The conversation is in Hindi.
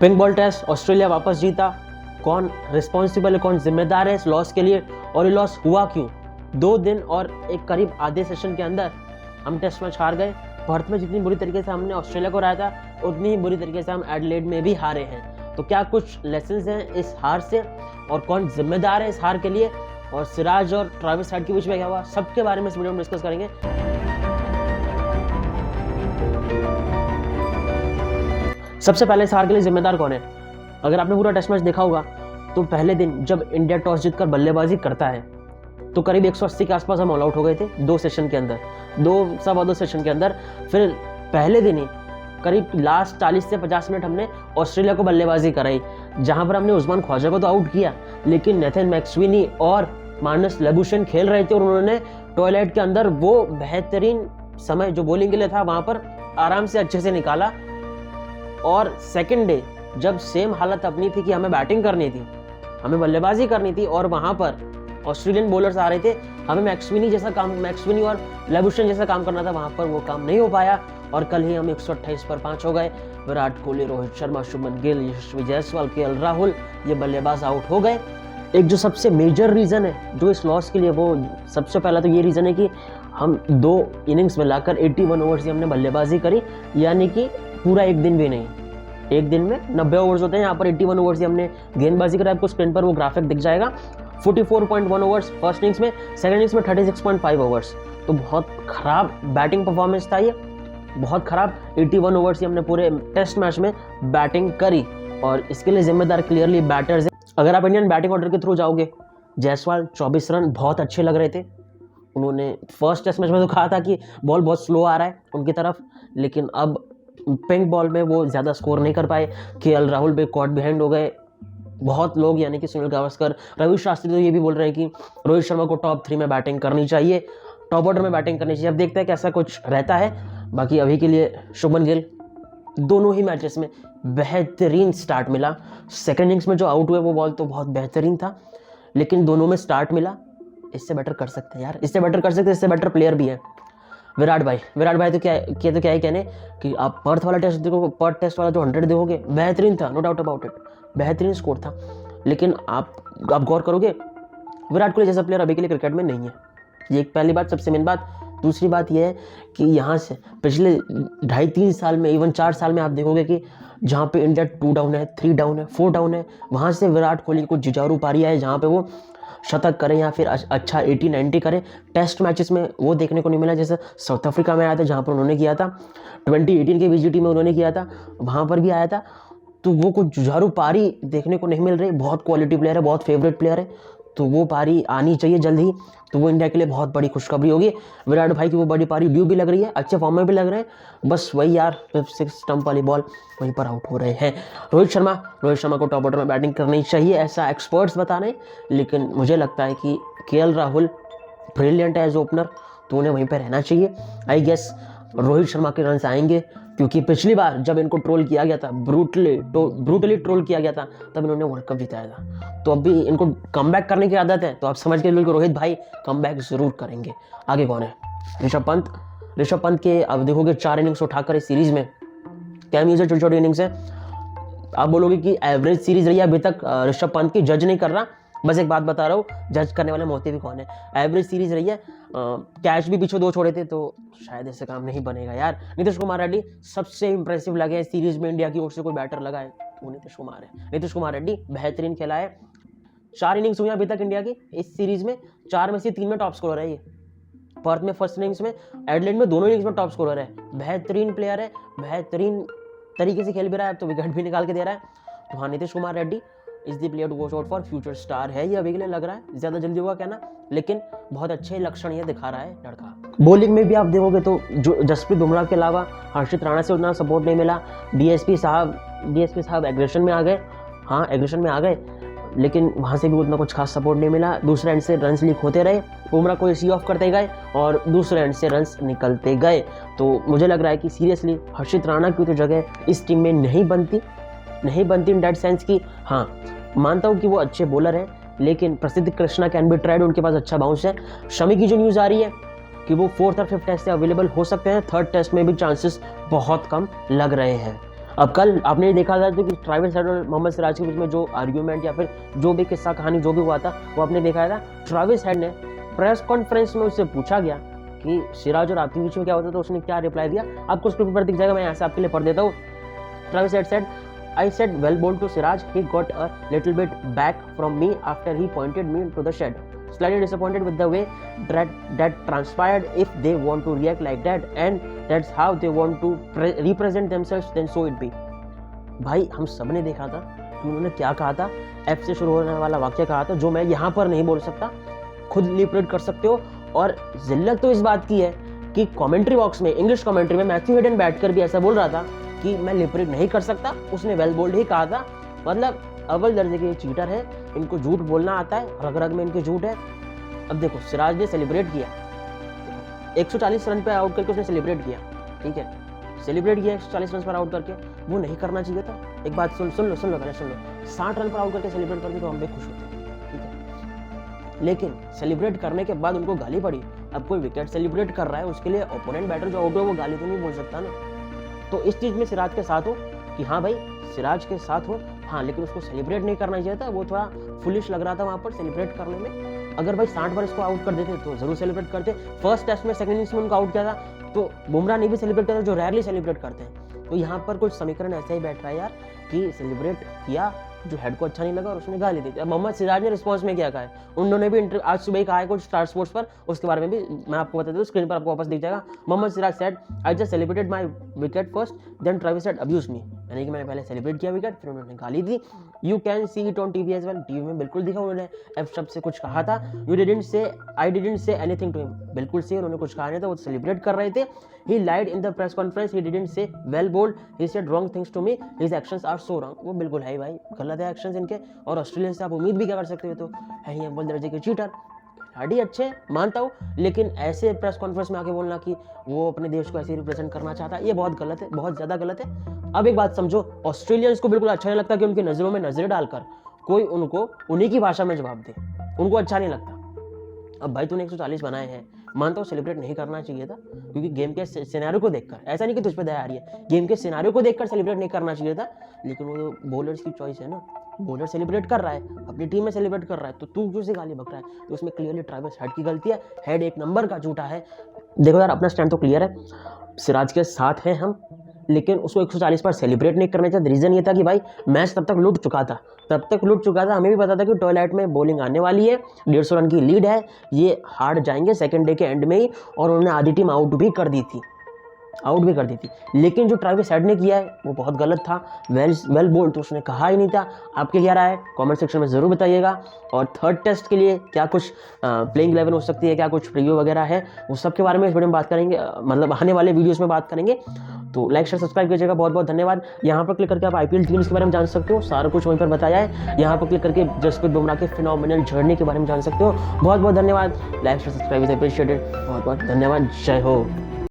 पिंक बॉल टेस्ट ऑस्ट्रेलिया वापस जीता। कौन रिस्पॉन्सिबल है, कौन जिम्मेदार है इस लॉस के लिए, और ये लॉस हुआ क्यों? 2 दिन और एक करीब आधे सेशन के अंदर हम टेस्ट मैच हार गए। पर्थ में जितनी बुरी तरीके से हमने ऑस्ट्रेलिया को हराया था, उतनी ही बुरी तरीके से हम एडिलेड में भी हारे हैं। तो क्या कुछ लेसन्स हैं इस हार से, और कौन जिम्मेदार है इस हार के लिए, और सिराज और ट्रेविस हेड के बीच में क्या हुआ, सबके बारे में इस वीडियो में डिस्कस करेंगे। सबसे पहले इस हार के लिए जिम्मेदार कौन है? अगर आपने पूरा टेस्ट मैच देखा होगा तो पहले दिन जब इंडिया टॉस जीतकर बल्लेबाजी करता है तो करीब 180 के आसपास हम ऑल आउट हो गए थे 2 सेशन के अंदर, 2 सेशन के अंदर। फिर पहले दिन ही करीब लास्ट 40 से 50 मिनट हमने ऑस्ट्रेलिया को बल्लेबाजी कराई, जहां पर हमने उस्मान ख्वाजा को तो आउट किया, लेकिन नेथन मैक्सवेनी और मार्नस लैबुशेन खेल रहे थे और उन्होंने टॉयलेट के अंदर वो बेहतरीन समय जो बॉलिंग के लिए था वहां पर आराम से अच्छे से निकाला। और सेकेंड डे जब सेम हालत अपनी थी कि हमें बैटिंग करनी थी, हमें बल्लेबाजी करनी थी, और वहां पर ऑस्ट्रेलियन बॉलर्स आ रहे थे, हमें मैक्सवेनी और लैबुशेन जैसा काम करना था, वहां पर वो काम नहीं हो पाया। और कल ही हम 128 पर 5 हो गए। विराट कोहली, रोहित शर्मा, शुभमन गिल, यशस्वी जायसवाल, केएल राहुल, ये बल्लेबाज आउट हो गए। एक जो सबसे मेजर रीजन है जो इस लॉस के लिए, वो सबसे पहला तो ये रीजन है कि हम 2 इनिंग्स में लाकर 81 ओवर्स की हमने बल्लेबाजी करी, यानी कि पूरा एक दिन भी नहीं। एक दिन में 90 ओवर्स होते हैं, यहाँ पर 81 ओवर्स की हमने गेंदबाजी करी। आपको स्क्रीन पर वो ग्राफिक दिख जाएगा। 44.1 ओवर्स फर्स्ट इनिंग्स में, सेकंड इनिंग्स में 36.5 ओवर्स। तो बहुत खराब बैटिंग परफॉर्मेंस था ये, बहुत खराब। 81 ओवर्स की हमने पूरे टेस्ट मैच में बैटिंग करी, और इसके लिए जिम्मेदार क्लियरली बैटर्स हैं। अगर आप इंडियन बैटिंग ऑर्डर के थ्रू जाओगे, जायसवाल 24 रन बहुत अच्छे लग रहे थे। उन्होंने फर्स्ट टेस्ट मैच में तो कहा था कि बॉल बहुत स्लो आ रहा है उनकी तरफ, लेकिन अब पिंक बॉल में वो ज़्यादा स्कोर नहीं कर पाए। केएल राहुल भी कॉट बिहाइंड हो गए। बहुत लोग यानी कि सुनील गावस्कर, रवि शास्त्री तो ये भी बोल रहे हैं कि रोहित शर्मा को टॉप 3 में बैटिंग करनी चाहिए, टॉप ऑर्डर में बैटिंग करनी चाहिए। अब देखते हैं कैसा कुछ रहता है। बाकी अभी के लिए शुभमन गिल दोनों ही मैचेस में बेहतरीन स्टार्ट मिला। सेकेंड इनिंग्स में जो आउट हुए वो बॉल तो बहुत बेहतरीन था, लेकिन दोनों में स्टार्ट मिला। इससे बेटर कर सकते हैं यार, इससे बेटर कर सकते हैं, इससे बेटर प्लेयर भी है। विराट भाई तो क्या ही कहने कि आप पर्थ वाला टेस्ट देखो, पर्थ टेस्ट वाला जो 100 देखोगे बेहतरीन था, नो डाउट अबाउट इट, बेहतरीन स्कोर था। लेकिन आप गौर करोगे विराट कोहली जैसा प्लेयर अभी के लिए क्रिकेट में नहीं है। ये एक पहली बात, सबसे मेन बात। दूसरी बात यह है कि यहाँ से पिछले 2.5-3 साल में, इवन 4 साल में आप देखोगे कि जहाँ पे इंडिया 2 डाउन है, 3 डाउन है, 4 डाउन है, वहाँ से विराट कोहली को जुझारू पारी है जहाँ पे वो शतक करें या फिर अच्छा 80-90 करें। टेस्ट मैचेस में वो देखने को नहीं मिला, जैसे साउथ अफ्रीका में आया था जहाँ पर उन्होंने किया था, 2018 के VGT में उन्होंने किया था, वहाँ पर भी आया था। तो वो कुछ जुझारू पारी देखने को नहीं मिल रही। बहुत क्वालिटी प्लेयर है, बहुत फेवरेट प्लेयर है, तो वो पारी आनी चाहिए जल्द ही। तो वो इंडिया के लिए बहुत बड़ी खुशखबरी होगी। विराट भाई की वो बड़ी पारी ड्यू भी लग रही है, अच्छे फॉर्म में भी लग रहे हैं। बस वही यार 5-6 स्टंप वाली बॉल वहीं पर आउट हो रहे हैं। रोहित शर्मा को टॉप ऑर्डर में बैटिंग करनी चाहिए, ऐसा एक्सपर्ट्स बता रहे हैं, लेकिन मुझे लगता है कि केएल राहुल ब्रिलियंट है एज ओपनर, तो उन्हें वहीं पर रहना चाहिए। आई गेस रोहित शर्मा के रन आएंगे, क्योंकि पिछली बार जब इनको ट्रोल किया गया था, ब्रूटली ट्रोल किया गया था, तब इन्होंने वर्ल्ड कप जिताया था। तो अब भी इनको कमबैक करने की आदत है, तो आप समझ के बिल्कुल रोहित भाई कमबैक जरूर करेंगे। आगे कौन है? ऋषभ पंत के अब देखोगे 4 इनिंग्स उठाकर इस सीरीज में, क्या न्यूज़ है, छोटी इनिंग्स है। आप बोलोगे कि एवरेज सीरीज रही है अभी तक, ऋषभ पंत की जज नहीं कर रहा, बस एक बात बता रहा हूँ, जज करने वाले मोती भी कौन है। एवरेज सीरीज रही है, कैच भी पीछे 2 छोड़े थे, तो शायद ऐसे काम नहीं बनेगा यार। नीतीश कुमार रेड्डी सबसे इंप्रेसिव लगे हैं सीरीज में, इंडिया की ओर से कोई बैटर लगा है तो नीतीश कुमार रेड्डी बेहतरीन खेला है। 4 इनिंग्स हुई अभी तक इंडिया की इस सीरीज में, 4 में से 3 में टॉप स्कोरर है ये। पर्थ में फर्स्ट इनिंग्स में, एडिलेड में दोनों इनिंग्स में टॉप स्कोरर है। बेहतरीन प्लेयर है, बेहतरीन तरीके से खेल भी रहा है, अब तो विकेट भी निकाल के दे रहा है। तो हाँ, Nitish Kumar Reddy is the player to watch out for, future star है ये अभी के लिए लग रहा है। ज़्यादा जल्दी होगा कहना, लेकिन बहुत अच्छे लक्षण ये दिखा रहा है लड़का। बॉलिंग में भी आप देखोगे तो जो जसप्रीत बुमराह के अलावा हर्षित राणा से उतना सपोर्ट नहीं मिला। डीएसपी साहब एग्रेशन में आ गए, हाँ एग्रेशन में आ गए, लेकिन वहाँ से भी उतना कुछ खास सपोर्ट नहीं मिला। दूसरे एंड से रन्स लीक होते रहे, बुमराह को सी ऑफ करते गए और दूसरे एंड से रन्स निकलते गए। तो मुझे लग रहा है कि सीरियसली हर्षित राणा की तो जगह इस टीम में नहीं बनती इन दैट सेंस कि हाँ मानता हूँ कि वो अच्छे बॉलर हैं, लेकिन प्रसिद्ध कृष्णा कैन बी ट्राइड, उनके पास अच्छा बाउंस है। शमी की जो न्यूज़ आ रही है कि वो 4th और 5th टेस्ट से अवेलेबल हो सकते हैं, 3rd टेस्ट में भी चांसेस बहुत कम लग रहे हैं। अब कल आपने ये देखा था कि ट्रेविस हेड और मोहम्मद सिराज के बीच में जो आर्ग्यूमेंट या फिर जो भी किस्सा कहानी जो भी हुआ था वो आपने देखा था। ट्रेविस हेड ने प्रेस कॉन्फ्रेंस में उससे पूछा गया कि सिराज और आपके बीच में क्या होता, तो उसने क्या रिप्लाई दिया आपको स्क्रीन पर दिख जाएगा, मैं यहाँ से आपके लिए पढ़ देता हूँ। Travis head said, I said well born to Siraj. He got a little bit back from me after he pointed me to the shed. Slightly disappointed with the way that transpired. If they want to react like that and that's how they want to represent themselves, then so it be. भाई हम सब ने देखा था कि उन्होंने क्या कहा था, एफ से शुरू होने वाला वाक्य कहा था जो मैं यहाँ पर नहीं बोल सकता, खुद लिपरेट कर सकते हो। और जिल्लत तो इस बात की है कि कमेंट्री बॉक्स में, इंग्लिश कमेंट्री में मैथ्यू हेडन बैठकर भी ऐसा बोल रहा था कि मैं लिपरेट नहीं कर सकता, उसने वेल बोल्ड ही कहा था। मतलब अव्वल दर्जे के चीटर है, इनको झूठ बोलना आता है, रग रग में इनके झूठ है। अब देखो सिराज ने सेलिब्रेट किया, 140 रन पे आउट करके उसने सेलिब्रेट किया, ठीक है, सेलिब्रेट किया 140 रन पर आउट करके, वो नहीं करना चाहिए था। एक बात सुन लो 60 रन पर आउट करके सेलिब्रेट करके तो हम भी खुश होते हैं, ठीक है, लेकिन सेलिब्रेट करने के बाद उनको गाली पड़ी। अब कोई विकेट सेलिब्रेट कर रहा है, उसके लिए ओपोनेंट बैटर जो आउट हो वो गाली तो नहीं बोल सकता ना। तो इस चीज़ में सिराज के साथ हो कि हाँ भाई सिराज के साथ हो, हाँ, लेकिन उसको सेलिब्रेट नहीं करना चाहिए था, वो थोड़ा फुलिश लग रहा था वहाँ पर सेलिब्रेट करने में। अगर भाई 60 पर इसको आउट कर देते तो जरूर सेलिब्रेट करते। फर्स्ट टेस्ट में, सेकंड इनिंग्स में उनको आउट किया था तो बुमराह ने भी सेलिब्रेट किया था, जो रेयरली सेलिब्रेट करते हैं। तो यहाँ पर कुछ समीकरण ऐसे ही बैठ रहा है यार कि सेलिब्रेट किया, जो हेड को अच्छा नहीं लगा और उसने गाली दी थी। अब मोहम्मद सिराज ने रिस्पॉन्स में क्या कहा है, उन्होंने भी आज सुबह ही कहा है कुछ स्टार स्पोर्ट्स पर, उसके बारे में भी मैं आपको बता दूं, स्क्रीन पर आपको वापस दिख जाएगा। Mohammed Siraj said, I just celebrated my wicket first, then Travis Head abused me, यानी कि मैंने पहले सेलिब्रेट किया विकेट, फिर उन्होंने गाली दी। You can see it on TV as well, TV में बिल्कुल दिखा, उन्होंने एफ शब्द से कुछ कहा था। You didn't say, I didn't say anything to him, बिल्कुल से उन्होंने कुछ कहा नहीं था, वो सेलिब्रेट कर रहे थे। He lied in the press conference. He didn't say well bold. He said wrong things to me. His actions are so wrong. वो बिल्कुल है भाई, गलत है एक्शंस इनके, और ऑस्ट्रेलिया से आप उम्मीद भी क्या कर सकते हो, तो है ही अव्वल दर्जे के चीटर। खिलाड़ी अच्छे मानता हूँ, लेकिन ऐसे प्रेस कॉन्फ्रेंस में आके बोलना कि वो अपने देश को ऐसे रिप्रेजेंट करना चाहता है, ये बहुत गलत है, बहुत ज़्यादा गलत है। अब एक बात समझो, ऑस्ट्रेलियंस को बिल्कुल अच्छा नहीं लगता कि उनकी नज़रों में नजरें डालकर कोई उनको उन्हीं की भाषा में जवाब दे, उनको अच्छा नहीं लगता। अब भाई तूने 140 बनाए हैं, मानता हूँ सेलिब्रेट नहीं करना चाहिए था, क्योंकि गेम के सिनेरियो को देखकर, ऐसा नहीं कि तुझ पे दया आ रही है, गेम के सिनेरियो को देखकर सेलिब्रेट नहीं करना चाहिए था। लेकिन वो बॉलर्स की चॉइस है ना, बॉलर सेलिब्रेट कर रहा है, अपनी टीम में सेलिब्रेट कर रहा है, तो तू क्यों से गाली बक रहा है? तो उसमें क्लियरली ट्रेविस हेड की गलती है, हेड एक नंबर का झूठा है। देखो यार, अपना स्टैंड तो क्लियर है, सिराज के साथ हैं हम, लेकिन उसको 140 पर सेलिब्रेट नहीं करना चाहिए। रीज़न ये था कि भाई मैच तब तक लूट चुका था, हमें भी पता था कि टॉयलेट में बॉलिंग आने वाली है, 150 रन की लीड है, ये हार जाएंगे सेकंड डे के एंड में ही, और उन्होंने आधी टीम आउट भी कर दी थी। लेकिन जो ट्रेविस हेड ने किया है वो बहुत गलत था। वेल बोल्ड तो उसने कहा ही नहीं था। आपके क्या राय है कमेंट सेक्शन में ज़रूर बताइएगा। और थर्ड टेस्ट के लिए क्या कुछ प्लेइंग 11 हो सकती है, क्या कुछ प्रीव्यू वगैरह है, उस सब के बारे में इस वीडियो में बात करेंगे, मतलब आने वाले वीडियोस में बात करेंगे। तो लाइक शेयर सब्सक्राइब कीजिएगा, बहुत बहुत धन्यवाद। यहाँ पर क्लिक करके आप IPL टीम्स के बारे में जान सकते हो, सारा कुछ वहीं पर बताया है। यहाँ पर क्लिक करके जसप्रीत बुमराह के फिनोमिनल जर्नी के बारे में जान सकते हो। बहुत बहुत धन्यवाद। Like share subscribe is appreciated. बहुत बहुत धन्यवाद। जय हो।